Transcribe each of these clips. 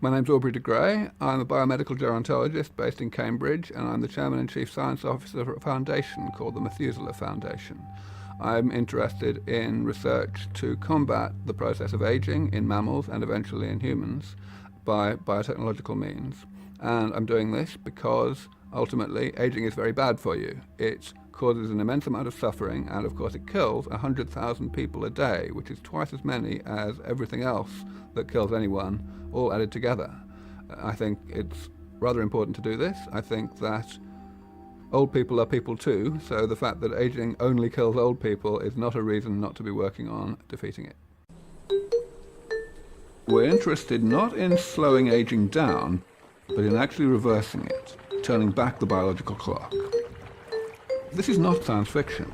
My name's Aubrey De Grey. I'm a biomedical gerontologist based in Cambridge, and I'm the Chairman and Chief Science Officer of a foundation called the Methuselah Foundation. I'm interested in research to combat the process of aging in mammals and eventually in humans by biotechnological means. And I'm doing this because ultimately aging is very bad for you. It causes an immense amount of suffering, and of course it kills 100,000 people a day, which is twice as many as everything else that kills anyone, all added together. I think it's rather important to do this. I think that old people are people too, so the fact that aging only kills old people is not a reason not to be working on defeating it. We're interested not in slowing aging down, but in actually reversing it, turning back the biological clock. This is not science fiction.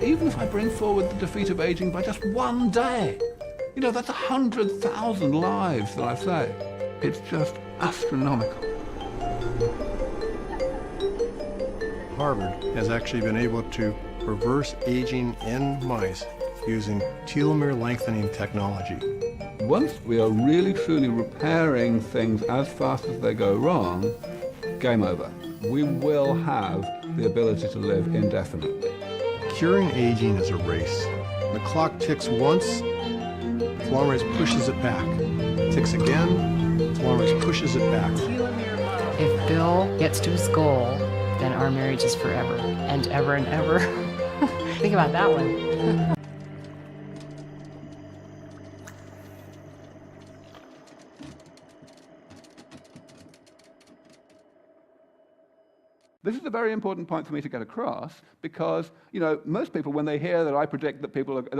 Even if I bring forward the defeat of aging by just one day, that's 100,000 lives that I've saved. It's just astronomical. Harvard has actually been able to reverse aging in mice using telomere lengthening technology. Once we are really truly repairing things as fast as they go wrong, game over. We will have the ability to live indefinitely. Curing aging is a race. The clock ticks once, telomerase pushes it back. Ticks again, telomerase pushes it back. If Bill gets to his goal, then our marriage is forever and ever and ever. Think about that one. This is a very important point for me to get across because, most people, when they hear that I predict that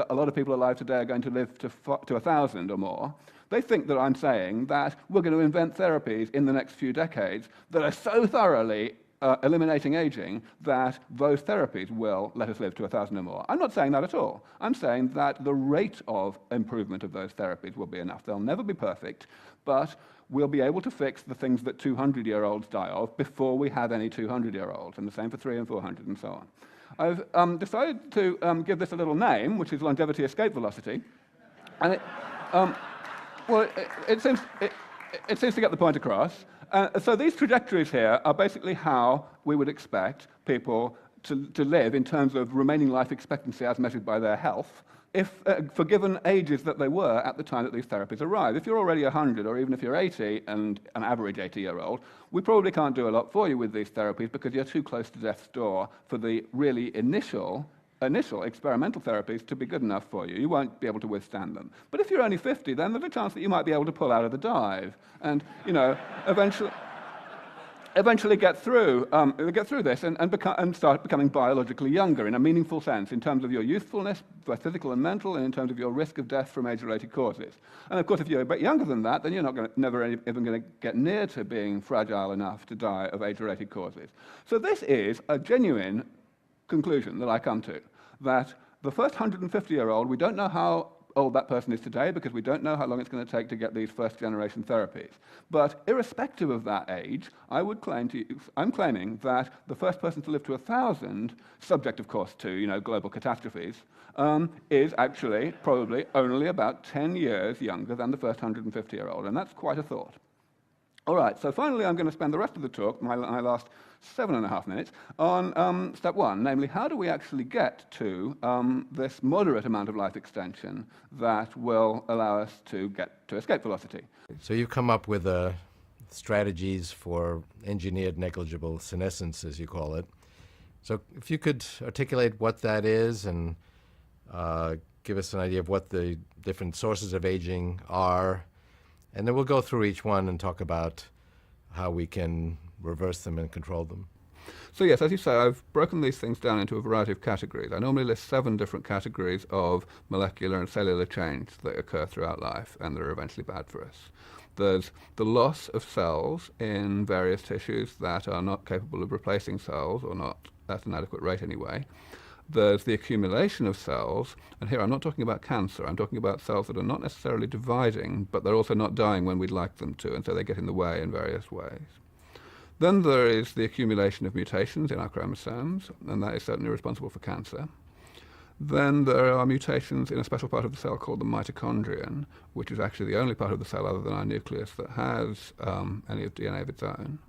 a lot of people alive today are going to live to 1,000 or more, they think that I'm saying that we're going to invent therapies in the next few decades that are so thoroughly eliminating aging that those therapies will let us live to 1,000 or more. I'm not saying that at all. I'm saying that the rate of improvement of those therapies will be enough. They'll never be perfect, but we'll be able to fix the things that 200-year-olds die of before we have any 200-year-olds, and the same for 300 and 400 and so on. I've decided to give this a little name, which is longevity escape velocity, and it seems to get the point across. So these trajectories here are basically how we would expect people to live in terms of remaining life expectancy as measured by their health, if for given ages that they were at the time that these therapies arrived. If you're already 100, or even if you're 80 and an average 80-year-old, we probably can't do a lot for you with these therapies because you're too close to death's door for the really initial experimental therapies to be good enough for you. You won't be able to withstand them. But if you're only 50, then there's a chance that you might be able to pull out of the dive and, eventually get through this and start becoming biologically younger in a meaningful sense in terms of your youthfulness, both physical and mental, and in terms of your risk of death from age-related causes. And of course, if you're a bit younger than that, then you're never even going to get near to being fragile enough to die of age-related causes. So this is a genuine conclusion that I come to, that the first 150-year-old, we don't know how old that person is today because we don't know how long it's going to take to get these first-generation therapies. But irrespective of that age, I'm claiming that the first person to live to 1,000, subject of course to global catastrophes, is actually probably only about 10 years younger than the first 150-year-old, and that's quite a thought. All right, so finally I'm going to spend the rest of the talk, my last 7.5 minutes, on step one, namely how do we actually get to this moderate amount of life extension that will allow us to get to escape velocity. So you've come up with strategies for engineered negligible senescence, as you call it. So if you could articulate what that is and give us an idea of what the different sources of aging are, and then we'll go through each one and talk about how we can reverse them and control them. So yes, as you say, I've broken these things down into a variety of categories. I normally list 7 different categories of molecular and cellular change that occur throughout life and that are eventually bad for us. There's the loss of cells in various tissues that are not capable of replacing cells, or not at an adequate rate anyway. There's the accumulation of cells, and here I'm not talking about cancer, I'm talking about cells that are not necessarily dividing, but they're also not dying when we'd like them to, and so they get in the way in various ways. Then there is the accumulation of mutations in our chromosomes, and that is certainly responsible for cancer. Then there are mutations in a special part of the cell called the mitochondrion, which is actually the only part of the cell other than our nucleus that has any DNA of its own.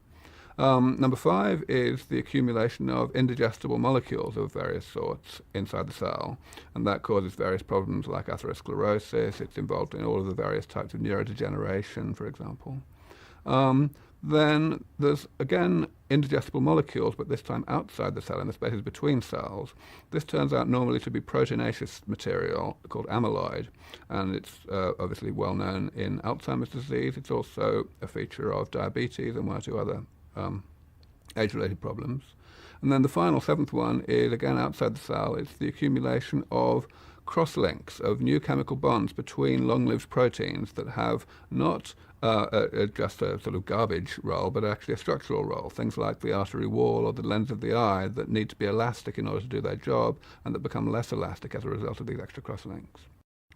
Number 5 is the accumulation of indigestible molecules of various sorts inside the cell, and that causes various problems like atherosclerosis. It's involved in all of the various types of neurodegeneration, for example. Then there's, again, indigestible molecules, but this time outside the cell, in the spaces between cells. This turns out normally to be proteinaceous material called amyloid, and it's obviously well known in Alzheimer's disease. It's also a feature of diabetes and 1 or 2 other age-related problems. And then the final, 7th one, is again outside the cell. It's the accumulation of cross-links, of new chemical bonds between long-lived proteins that have not just a sort of garbage role, but actually a structural role. Things like the artery wall or the lens of the eye that need to be elastic in order to do their job, and that become less elastic as a result of these extra cross-links.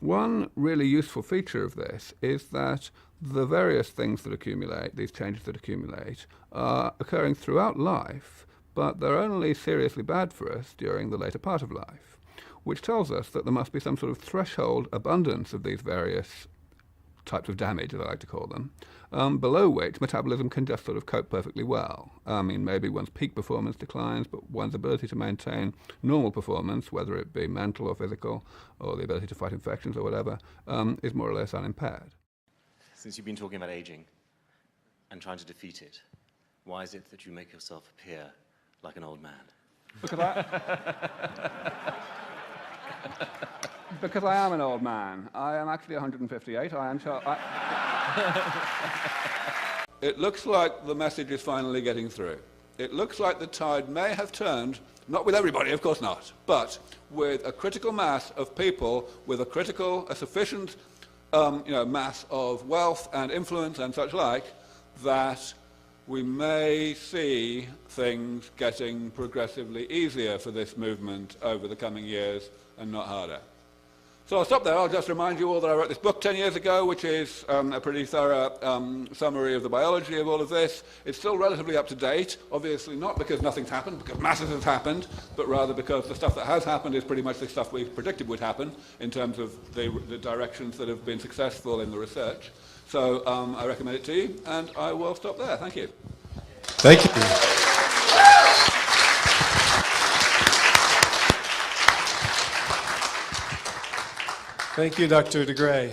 One really useful feature of this is that the various things that accumulate, these changes that accumulate, are occurring throughout life, but they're only seriously bad for us during the later part of life, which tells us that there must be some sort of threshold abundance of these various types of damage, as I like to call them, below which metabolism can just sort of cope perfectly well. I mean, maybe one's peak performance declines, but one's ability to maintain normal performance, whether it be mental or physical, or the ability to fight infections or whatever, is more or less unimpaired. Since you've been talking about aging and trying to defeat it, why is it that you make yourself appear like an old man? Because I am an old man. I am actually 158. It looks like the message is finally getting through. It looks like the tide may have turned, not with everybody, of course not, but with a critical mass of people with a sufficient mass of wealth and influence and such like, that we may see things getting progressively easier for this movement over the coming years and not harder. So I'll stop there. I'll just remind you all that I wrote this book 10 years ago, which is a pretty thorough summary of the biology of all of this. It's still relatively up to date, obviously not because nothing's happened, because masses have happened, but rather because the stuff that has happened is pretty much the stuff we predicted would happen in terms of the directions that have been successful in the research. So I recommend it to you, and I will stop there. Thank you. Thank you. Thank you, Dr. De Grey.